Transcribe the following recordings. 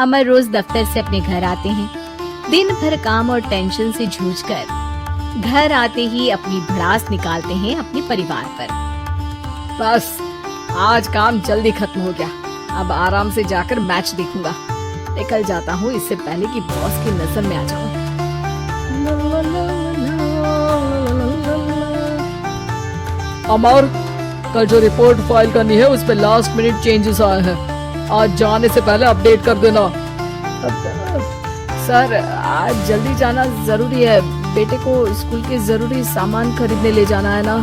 अमर रोज दफ्तर से अपने घर आते हैं। दिन भर काम और टेंशन से जूझकर घर आते ही अपनी भड़ास निकालते हैं अपने परिवार पर। बस आज काम जल्दी खत्म हो गया, अब आराम से जाकर मैच देखूंगा। निकल जाता हूँ इससे पहले कि बॉस की नजर में आ जाऊं। अमर, कल जो रिपोर्ट फाइल करनी है उस पे लास्ट मिनट चेंजेस आए हैं, आज जाने से पहले अपडेट कर देना। सर आज जल्दी जाना जरूरी है, बेटे को स्कूल के जरूरी सामान खरीदने ले जाना है ना।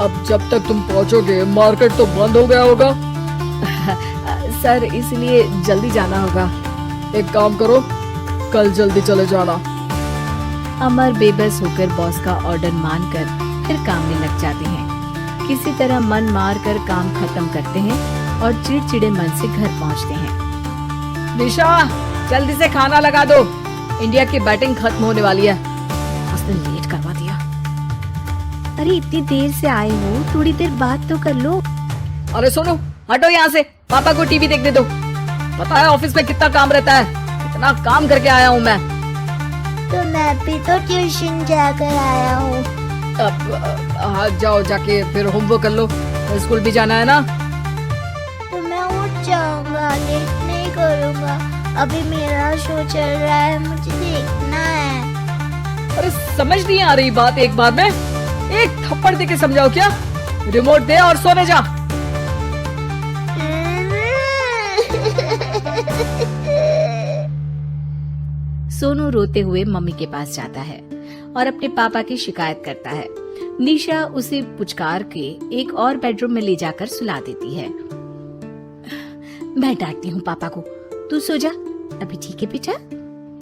अब जब तक तुम पहुंचोगे मार्केट तो बंद हो गया होगा। सर इसलिए जल्दी जाना होगा। एक काम करो, कल जल्दी चले जाना। अमर बेबस होकर बॉस का ऑर्डर मानकर फिर काम में लग जाते हैं। किसी तरह मन मार कर काम खत्म करते हैं और चिड़चिड़े मन से घर पहुंचते हैं। निशा जल्दी से खाना लगा दो, इंडिया की बैटिंग खत्म होने वाली है। उसने लेट करवा दिया। अरे इतनी देर से आए हो, थोड़ी देर बात तो कर लो। अरे सुनो, हटो यहाँ से, पापा को टीवी देखने दो। पता है ऑफिस में कितना काम रहता है, इतना काम करके आया हूँ मैं। तो मैं भी तो ट्यूशन जाकर आया हूँ। अब जाओ, जाके फिर होमवर्क कर लो, स्कूल भी जाना है ना। तो मैं उठ जाऊंगा, लेट नहीं करूँगा। अभी मेरा शो चल रहा है, मुझे देखना है। अरे समझ नहीं आ रही बात एक बार में, एक थप्पड़ दे के समझाओ क्या। रिमोट दे और सोने जा। सोनू रोते हुए मम्मी के पास जाता है और अपने पापा की शिकायत करता है। निशा उसे पुचकार के एक और बेडरूम में ले जाकर सुला देती है। मैं डांटती हूँ पापा को, तू सो जा। अभी ठीक है बेटा।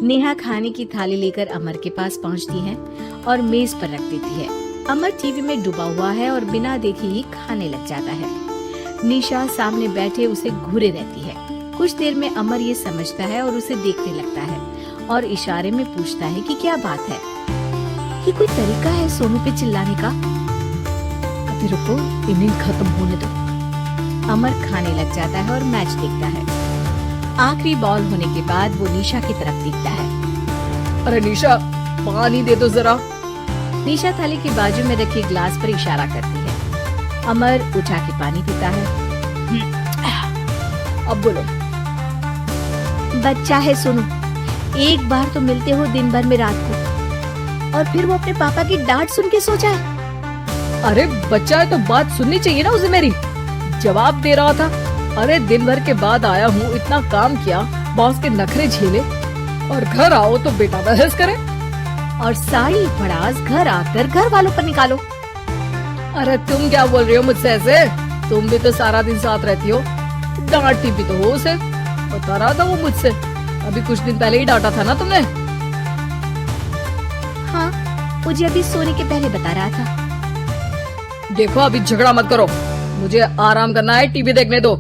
नेहा खाने की थाली लेकर अमर के पास पहुँचती है और मेज पर रख देती है। अमर टीवी में डूबा हुआ है और बिना देखे ही खाने लग जाता है। निशा सामने बैठे उसे घूरे रहती है। कुछ देर में अमर ये समझता है और उसे देखने लगता है और इशारे में पूछता है कि क्या बात है। ये कोई तरीका है सोनू पे चिल्लाने का? अभी रुको, इनिंग खत्म होने दो। अमर खाने लग जाता है और मैच देखता है। आखिरी बॉल होने के बाद वो निशा की तरफ देखता है। अरे निशा, पानी दे दो जरा। निशा थाली के बाजू में रखे ग्लास पर इशारा करती है। अमर उठा के पानी पीता है। अब बोलो। बच्चा है सोनू, एक बार तो मिलते हो दिन भर में रात को, और फिर वो अपने पापा की डांट सुन के सो जाए। अरे बच्चा है तो बात सुननी चाहिए ना उसे मेरी। जवाब दे रहा था। अरे दिन भर के बाद आया हूँ, इतना काम किया, बॉस के नखरे झेले, और घर आओ तो बेटा बहस करे और सारी भड़ास घर आकर घर वालों पर निकालो। अरे तुम क्या बोल रही हो मुझसे ऐसे? तुम भी तो सारा दिन साथ रहती हो, डांटती भी तो हो उसे। बता रहा था वो मुझसे, अभी कुछ दिन पहले ही डांटा था ना तुमने। हाँ, मुझे अभी सोने के पहले बता रहा था। देखो अभी झगड़ा मत करो, मुझे आराम करना है, टीवी देखने दो।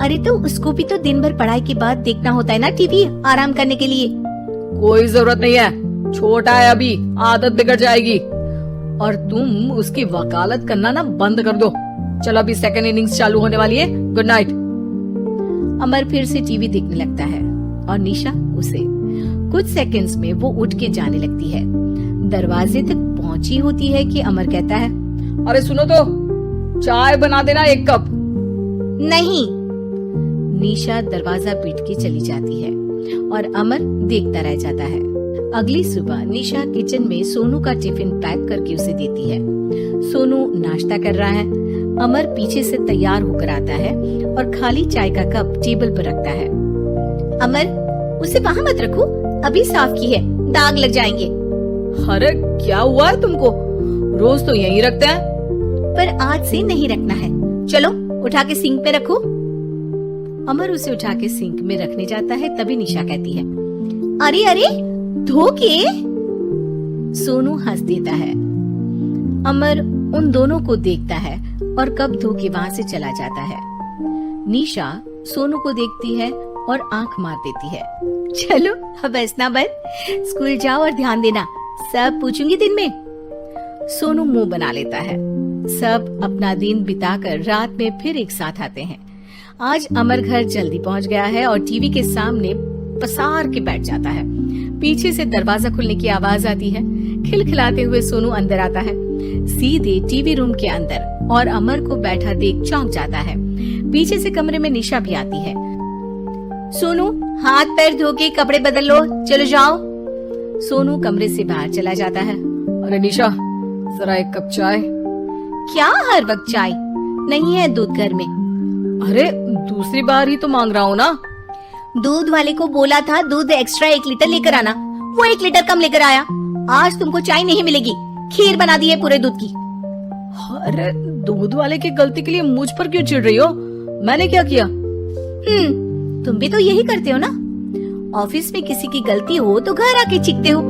अरे तो उसको भी तो दिन भर पढ़ाई के बाद देखना होता है ना टीवी, आराम करने के लिए। कोई जरूरत नहीं है, छोटा है अभी, आदत बिगड़ जाएगी। और तुम उसकी वकालत करना ना बंद कर दो। चलो अभी सेकंड इनिंग्स चालू होने वाली है, गुड नाइट। अमर फिर से टीवी देखने लगता है और निशा उसे। कुछ सेकंड्स में वो उठ के जाने लगती है। दरवाजे तक पहुंची होती है कि अमर कहता है, अरे सुनो तो, चाय बना देना 1 कप। नहीं। निशा दरवाजा पीट के चली जाती है और अमर देखता रह जाता है। अगली सुबह निशा किचन में सोनू का टिफिन पैक करके उसे देती है। सोनू नाश्ता कर रहा है। अमर पीछे से तैयार होकर आता है और खाली चाय का कप टेबल पर रखता है। अमर, उसे वहाँ मत रखो, अभी साफ की है, दाग लग जाएंगे। अरे क्या हुआ है तुमको? रोज तो यहीं रखते हैं। पर आज से नहीं रखना है। चलो उठा के सिंक पे रखो। अमर उसे उठा के सिंक में रखने जाता है, तभी निशा कहती है, अरे अरे धो के। सोनू हंस देता है। अमर उन दोनों को देखता है और कप धो के वहाँ से चला जाता है। निशा सोनू को देखती है और आंख मार देती है। चलो अब हंसना बंद, स्कूल जाओ और ध्यान देना, सब पूछूंगी दिन में। सोनू मुंह बना लेता है। सब अपना दिन बिताकर रात में फिर एक साथ आते हैं। आज अमर घर जल्दी पहुंच गया है और टीवी के सामने पसार के बैठ जाता है। पीछे से दरवाजा खुलने की आवाज आती है। खिलखिलाते हुए सोनू अंदर आता है, सीधे टीवी रूम के अंदर, और अमर को बैठा देख चौंक जाता है। पीछे से कमरे में निशा भी आती है। सोनू, हाथ पैर धो के कपड़े बदल लो, चलो जाओ। सोनू कमरे से बाहर चला जाता है। अरे निशा, जरा एक कप चाय। क्या हर वक्त चाय? नहीं है दूध घर में। अरे दूसरी बार ही तो मांग रहा हूँ ना। दूध वाले को बोला था दूध एक्स्ट्रा 1 लीटर लेकर आना, वो 1 लीटर कम लेकर आया। आज तुमको चाय नहीं मिलेगी, खीर बना दी है पूरे दूध की। अरे दूध वाले की गलती के लिए मुझ पर क्यों चिढ़ रही हो? मैंने क्या किया? तुम भी तो यही करते हो ना। ऑफिस में किसी की गलती हो तो घर आके चीखते हो।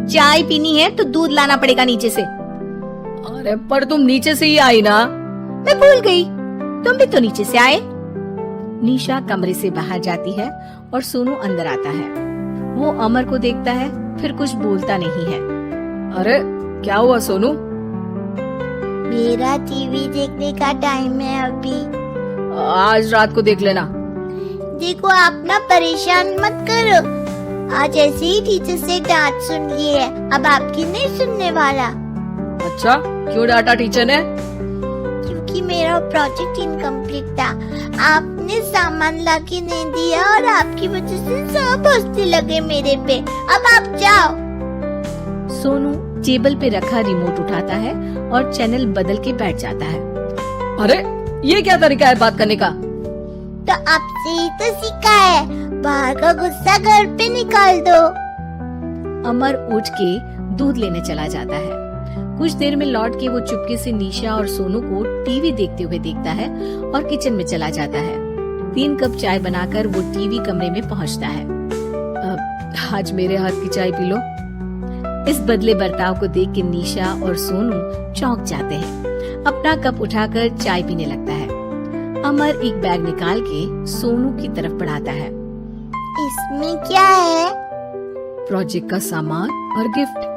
चाय पीनी है तो दूध लाना पड़ेगा नीचे से। अरे पर तुम नीचे से ही आई ना। मैं भूल गई, तुम भी तो नीचे से आए। निशा कमरे से बाहर जाती है और सोनू अंदर आता है। वो अमर को देखता है, फिर कुछ बोलता नहीं है। अरे क्या हुआ सोनू? मेरा टीवी देखने का टाइम है अभी। आज रात को देख लेना। देखो, आप ना परेशान मत करो। आज ऐसे ही टीचर से डांट सुन ली है, अब आपकी नहीं सुनने वाला। अच्छा, क्यों डांटा टीचर ने? क्योंकि मेरा प्रोजेक्ट इनकम्प्लीट था। आपने सामान लाके नहीं दिया और आपकी वजह से सब हंसने लगे मेरे पे। अब आप जाओ। सोनू टेबल पे रखा रिमोट उठाता है और चैनल बदल के बैठ जाता है। अरे ये क्या तरीका है बात करने का? तो आपसे ही तो सीखा है। बाहर का गुस्सा घर पे निकाल दो। अमर उठ के दूध लेने चला जाता है। कुछ देर में लौट के वो चुपके से निशा और सोनू को टीवी देखते हुए देखता है और किचन में चला जाता है। 3 कप चाय बनाकर वो टीवी कमरे में पहुंचता है। आज मेरे हाथ की चाय पी लो। इस बदले बर्ताव को देख के निशा और सोनू चौंक जाते हैं। अपना कप उठाकर चाय पीने लगता है। अमर एक बैग निकाल के सोनू की तरफ बढ़ाता है। इसमें क्या है? प्रोजेक्ट का सामान और गिफ्ट।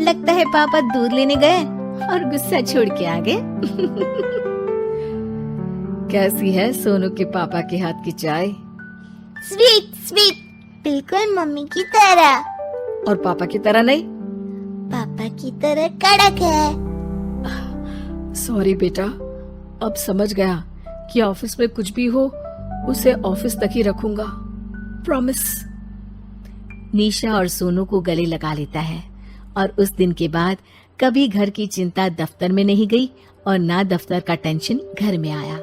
लगता है पापा दूध लेने गए और गुस्सा छोड़ के आ गए। कैसी है सोनू के पापा के हाथ की चाय? स्वीट स्वीट, बिल्कुल मम्मी की तरह। और पापा की तरह नहीं? पापा की तरह कड़क है। सॉरी बेटा, अब समझ गया कि ऑफिस में कुछ भी हो उसे ऑफिस तक ही रखूंगा। प्रॉमिस। निशा और सोनू को गले लगा लेता है और उस दिन के बाद कभी घर की चिंता दफ्तर में नहीं गई और ना दफ्तर का टेंशन घर में आया।